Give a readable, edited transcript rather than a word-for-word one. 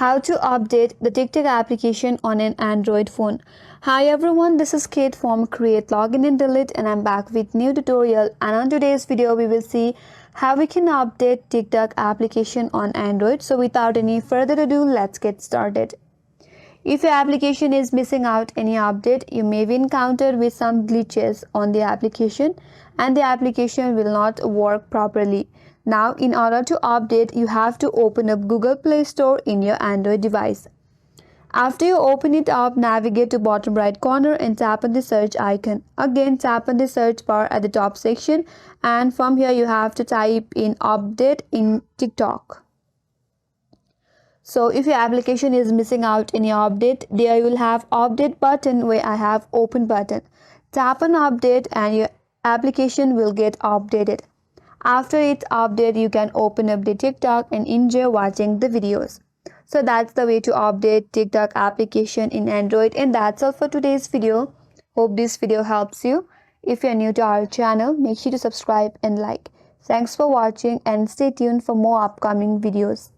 How to update the TikTok application on an Android phone. Hi everyone, this is Kate from Create Login and Delete and I'm back with new tutorial, and on today's video we will see how we can update TikTok application on Android. So without any further ado, let's get started. If your application is missing out any update, you may be encountered with some glitches on the application and the application will not work properly. Now, in order to update, you have to open up Google Play Store in your Android device. After you open it up, navigate to bottom right corner and tap on the search icon. Again, tap on the search bar at the top section, and from here you have to type in update in TikTok. So if your application is missing out any update, there you will have update button where I have open button. Tap on update and your application will get updated. After it update, you can open up the TikTok and enjoy watching the videos. So that's the way to update TikTok application in Android, and that's all for today's video. Hope this video helps you. If you're new to our channel, make sure to subscribe and like. Thanks for watching and stay tuned for more upcoming videos.